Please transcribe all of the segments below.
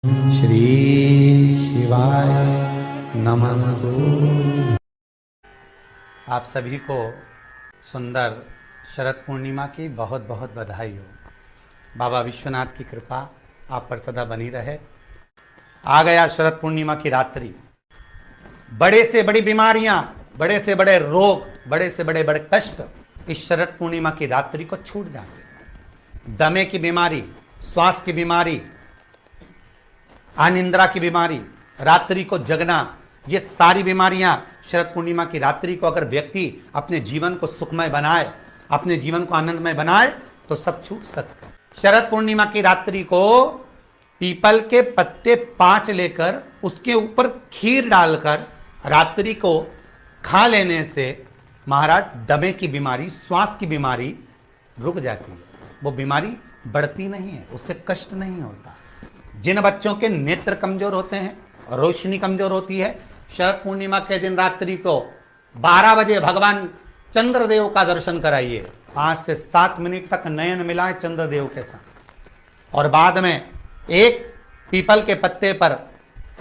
श्री शिवाय नमस्तु। आप सभी को सुंदर शरद पूर्णिमा की बहुत बहुत बधाई हो। बाबा विश्वनाथ की कृपा आप पर सदा बनी रहे। आ गया शरद पूर्णिमा की रात्रि। बड़े से बड़ी बीमारियां, बड़े से बड़े रोग, बड़े से बड़े बड़े कष्ट इस शरद पूर्णिमा की रात्रि को छूट जाते हैं। दमे की बीमारी, श्वास की बीमारी, अनिद्रा की बीमारी, रात्रि को जगना, ये सारी बीमारियां शरद पूर्णिमा की रात्रि को अगर व्यक्ति अपने जीवन को सुखमय बनाए, अपने जीवन को आनंदमय बनाए तो सब छूट सकते हैं। शरद पूर्णिमा की रात्रि को पीपल के पत्ते 5 लेकर उसके ऊपर खीर डालकर रात्रि को खा लेने से महाराज दमे की बीमारी, श्वास की बीमारी रुक जाती है। वो बीमारी बढ़ती नहीं है, उससे कष्ट नहीं होता। जिन बच्चों के नेत्र कमजोर होते हैं, रोशनी कमजोर होती है, शरद पूर्णिमा के दिन रात्रि को 12 बजे भगवान चंद्रदेव का दर्शन कराइए। 5 से 7 मिनट तक नयन मिलाए चंद्रदेव के साथ और बाद में एक पीपल के पत्ते पर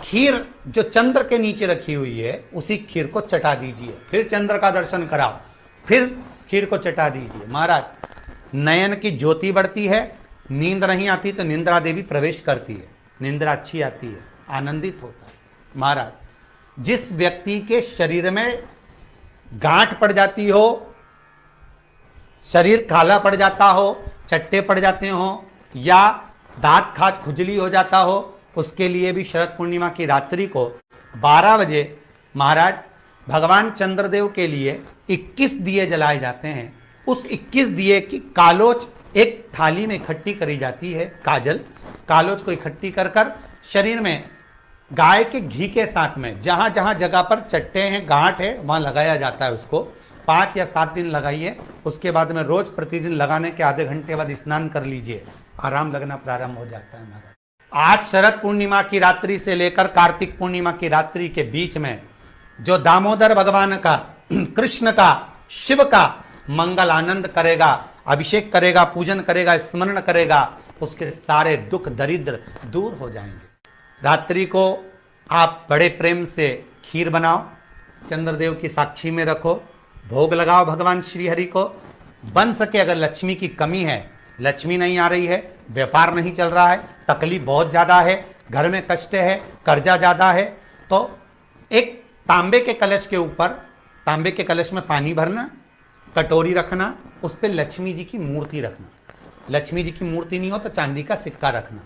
खीर जो चंद्र के नीचे रखी हुई है उसी खीर को चटा दीजिए। फिर चंद्र का दर्शन कराओ, फिर खीर को चटा दीजिए। महाराज नयन की ज्योति बढ़ती है। नींद नहीं आती तो निंद्रा देवी प्रवेश करती है, निंद्रा अच्छी आती है, आनंदित होता है। महाराज जिस व्यक्ति के शरीर में गांठ पड़ जाती हो, शरीर काला पड़ जाता हो, चट्टे पड़ जाते हो या दांत खाज खुजली हो जाता हो, उसके लिए भी शरद पूर्णिमा की रात्रि को 12 बजे महाराज भगवान चंद्रदेव के लिए 21 दिए जलाए जाते हैं। उस 21 दिए की कालोच एक थाली में इकट्ठी करी जाती है। कालोच को इकट्ठी कर कर शरीर में गाय के घी के साथ में जहां जहां जगह पर चट्टे हैं, गांठ है, वहां लगाया जाता है। उसको 5 या 7 दिन लगाइए। उसके बाद में रोज प्रतिदिन लगाने के आधे घंटे बाद स्नान कर लीजिए, आराम लगना प्रारंभ हो जाता है। आज शरद पूर्णिमा की रात्रि से लेकर कार्तिक पूर्णिमा की रात्रि के बीच में जो दामोदर भगवान का, कृष्ण का, शिव का मंगल आनंद करेगा, अभिषेक करेगा, पूजन करेगा, स्मरण करेगा, उसके सारे दुख दरिद्र दूर हो जाएंगे। रात्रि को आप बड़े प्रेम से खीर बनाओ, चंद्रदेव की साक्षी में रखो, भोग लगाओ भगवान श्री हरि को। बन सके अगर लक्ष्मी की कमी है, लक्ष्मी नहीं आ रही है, व्यापार नहीं चल रहा है, तकलीफ बहुत ज्यादा है, घर में कष्ट है, कर्जा ज्यादा है, तो एक तांबे के कलश के ऊपर, तांबे के कलश में पानी भरना, कटोरी रखना, उस पर लक्ष्मी जी की मूर्ति रखना। लक्ष्मी जी की मूर्ति नहीं हो तो चांदी का सिक्का रखना।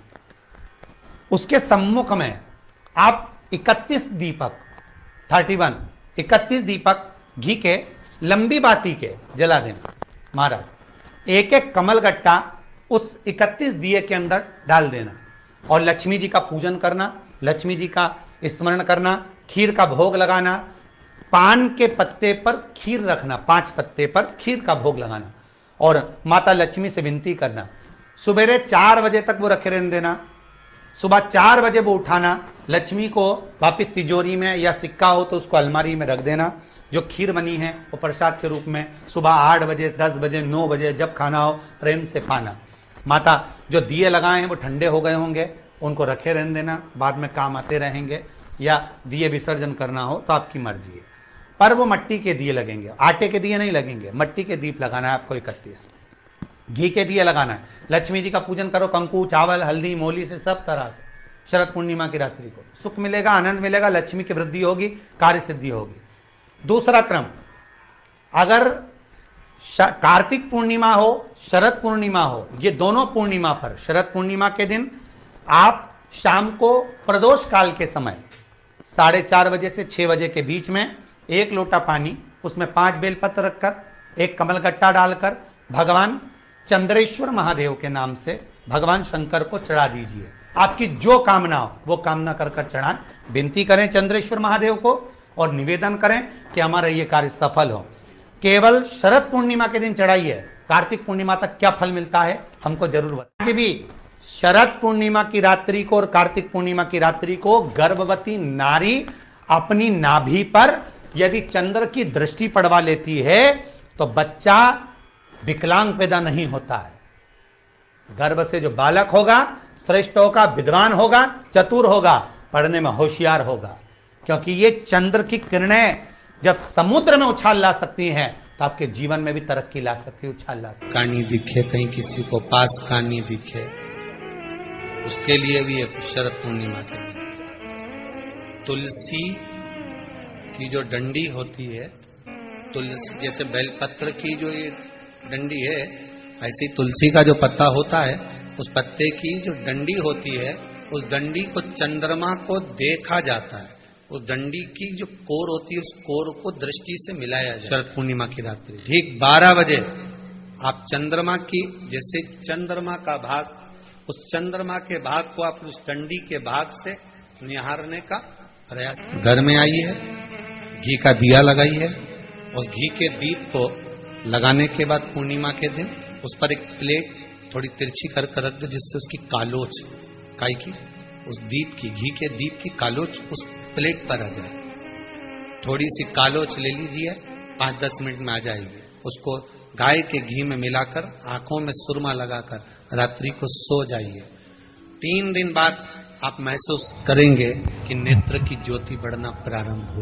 उसके सम्मुख में आप 31 दीपक 31 दीपक घी के लंबी बाती के जला देना। महाराज एक एक कमल गट्टा उस 31 दिए के अंदर डाल देना और लक्ष्मी जी का पूजन करना, लक्ष्मी जी का स्मरण करना, खीर का भोग लगाना, पान के पत्ते पर खीर रखना, 5 पत्ते पर खीर का भोग लगाना और माता लक्ष्मी से विनती करना। सुबह 4 बजे तक वो रखे रहने देना, सुबह 4 बजे वो उठाना, लक्ष्मी को वापिस तिजोरी में या सिक्का हो तो उसको अलमारी में रख देना। जो खीर बनी है वो प्रसाद के रूप में सुबह 8 बजे, 10 बजे, 9 बजे जब खाना हो प्रेम से खाना। माता जो दिए लगाए हैं वो ठंडे हो गए होंगे, उनको रखे रहने देना, बाद में काम आते रहेंगे, या दिए विसर्जन करना हो तो आपकी मर्जी है। पर वो मट्टी के दिए लगेंगे, आटे के दिए नहीं लगेंगे, मट्टी के दीप लगाना है आपको। 31 घी के दिए लगाना है। लक्ष्मी जी का पूजन करो, कंकु, चावल, हल्दी, मोली से, सब तरह से। शरद पूर्णिमा की रात्रि को सुख मिलेगा, आनंद मिलेगा, लक्ष्मी की वृद्धि होगी, कार्य सिद्धि होगी। दूसरा क्रम, अगर कार्तिक पूर्णिमा हो, शरद पूर्णिमा हो, ये दोनों पूर्णिमा पर, शरद पूर्णिमा के दिन आप शाम को प्रदोष काल के समय 4:30 बजे से 6 बजे के बीच में 1 लोटा पानी, उसमें 5 बेलपत्र रखकर, 1 कमलगट्टा डालकर भगवान चंद्रेश्वर महादेव के नाम से भगवान शंकर को चढ़ा दीजिए। आपकी जो कामना हो वो कामना कर कर चढ़ाएं, विनती करें चंद्रेश्वर महादेव को और निवेदन करें कि हमारा ये कार्य सफल हो। केवल शरद पूर्णिमा के दिन चढ़ाइए, कार्तिक पूर्णिमा तक क्या फल मिलता है हमको जरूर बताइए। आज भी शरद पूर्णिमा की रात्रि को और कार्तिक पूर्णिमा की रात्रि को गर्भवती नारी अपनी नाभि पर यदि चंद्र की दृष्टि पड़वा लेती है तो बच्चा विकलांग पैदा नहीं होता है। गर्भ से जो बालक होगा श्रेष्ठ होगा, विद्वान होगा, चतुर होगा, पढ़ने में होशियार होगा। क्योंकि ये चंद्र की किरणें जब समुद्र में उछाल ला सकती हैं तो आपके जीवन में भी तरक्की ला सकती है, उछाल ला सकती है। कहानी दिखे, कहीं किसी को पास कहानी दिखे, उसके लिए भी एक शरद पूर्णिमा के दिन तुलसी की जो डंडी होती है, तुलसी जैसे बेलपत्र की जो ये डंडी है, ऐसे ही तुलसी का जो पत्ता होता है, उस पत्ते की जो डंडी होती है, उस डंडी को चंद्रमा को देखा जाता है। उस डंडी की जो कोर होती है, उस कोर को दृष्टि से मिलाया जाता है। शरद पूर्णिमा की रात्रि ठीक 12 बजे आप चंद्रमा की, जैसे चंद्रमा का भाग, उस चंद्रमा के भाग को आप उस डंडी के भाग से निहारने का प्रयास। घर में आई है, घी का दिया लगाई है, उस घी के दीप को लगाने के बाद पूर्णिमा के दिन उस पर एक प्लेट थोड़ी तिरछी कर रख दो, जिससे उसकी कालोच, काय की, उस दीप की, घी के दीप की कालोच उस प्लेट पर आ जाए। थोड़ी सी कालोच ले लीजिए, 5-10 मिनट में आ जाएगी। उसको गाय के घी में मिलाकर आंखों में सुरमा लगाकर रात्रि को सो जाइए। 3 दिन बाद आप महसूस करेंगे कि नेत्र की ज्योति बढ़ना प्रारंभ हो।